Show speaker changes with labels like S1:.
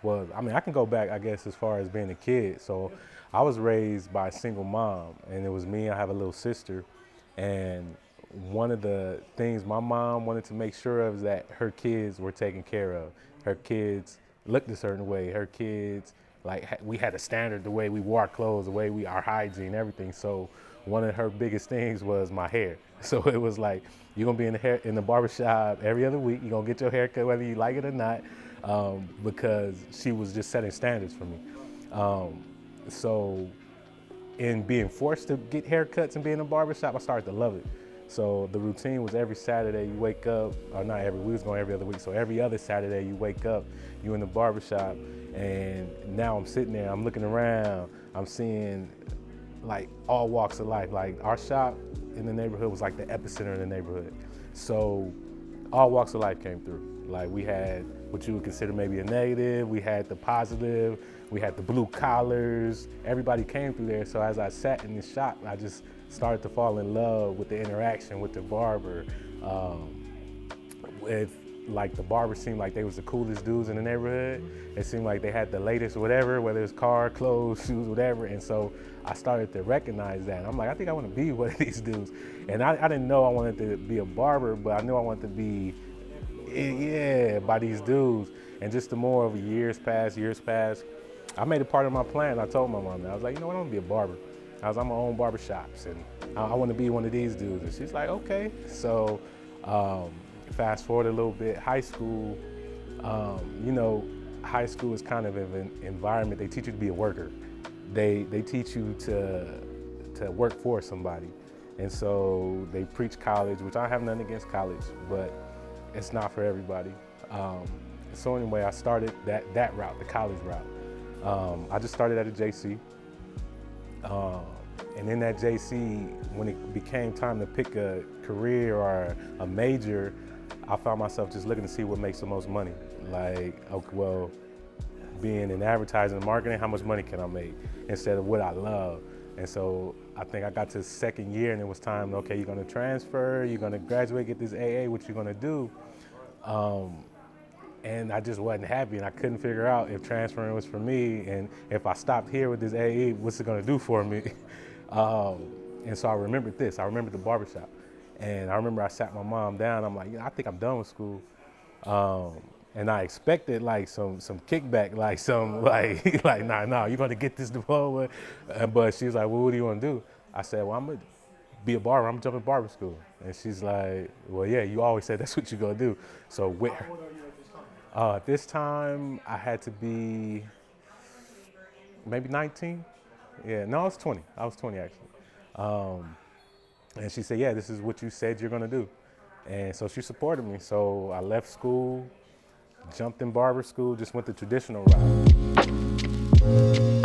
S1: Well, I mean, I can go back, I guess, as far as being a kid. So I was raised by a single mom, and it was me. I have a little sister. And one of the things my mom wanted to make sure of is that her kids were taken care of. Her kids looked a certain way. Her kids, like, we had a standard, the way we wore our clothes, the way our hygiene, everything. So one of her biggest things was my hair. So it was like, you're gonna be in the barbershop every other week. You're gonna get your hair cut whether you like it or not, because she was just setting standards for me. So in being forced to get haircuts and be in a barbershop, I started to love it. So the routine was every Saturday you wake up, or not every, we was going every other week. So every other Saturday you wake up, you in the barbershop, and now I'm sitting there, I'm looking around, I'm seeing like all walks of life. Like our shop in the neighborhood was like the epicenter of the neighborhood. So all walks of life came through. Like we had what you would consider maybe a negative, we had the positive, we had the blue collars, everybody came through there. So as I sat in the shop, I just started to fall in love with the interaction with the barber. With like the barber seemed like they was the coolest dudes in the neighborhood. It seemed like they had the latest whatever, whether it's car, clothes, shoes, whatever. And so I started to recognize that. I'm like, I think I want to be one of these dudes. And I didn't know I wanted to be a barber, but I knew I wanted to be, yeah, by these dudes. And just the more of years passed, I made it part of my plan. I told my mom that. I was like, you know what, I want to be a barber. I'm gonna own barbershops, and I want to be one of these dudes. And she's like, okay. So fast forward a little bit, high school, you know, high school is kind of an environment. They teach you to be a worker. They teach you to work for somebody. And so they preach college, which I have nothing against college, but it's not for everybody. So anyway, I started that route, the college route. I just started at a JC. And in that JC, when it became time to pick a career or a major, I found myself just looking to see what makes the most money. Like, okay, well, being in advertising and marketing, how much money can I make instead of what I love? And so I think I got to the second year and it was time, okay, you're gonna transfer, you're gonna graduate, get this AA, what you gonna do? And I just wasn't happy, and I couldn't figure out if transferring was for me, and if I stopped here with this AA, what's it gonna do for me? And so I remembered this. I remembered the barbershop. And I remember I sat my mom down. I'm like, I think I'm done with school. And I expected like some kickback, like some like nah, you're gonna get this diploma. But she was like, well, what do you want to do? I said, well, I'm gonna be a barber. I'm gonna jump in barber school. And she's like, well, yeah, you always said that's what you're gonna do. So with her. At this time, I had to be maybe 19. Yeah, no, I was 20. I was 20 actually. And she said, yeah, this is what you said you're gonna do. And so she supported me. So I left school, jumped in barber school, just went the traditional route.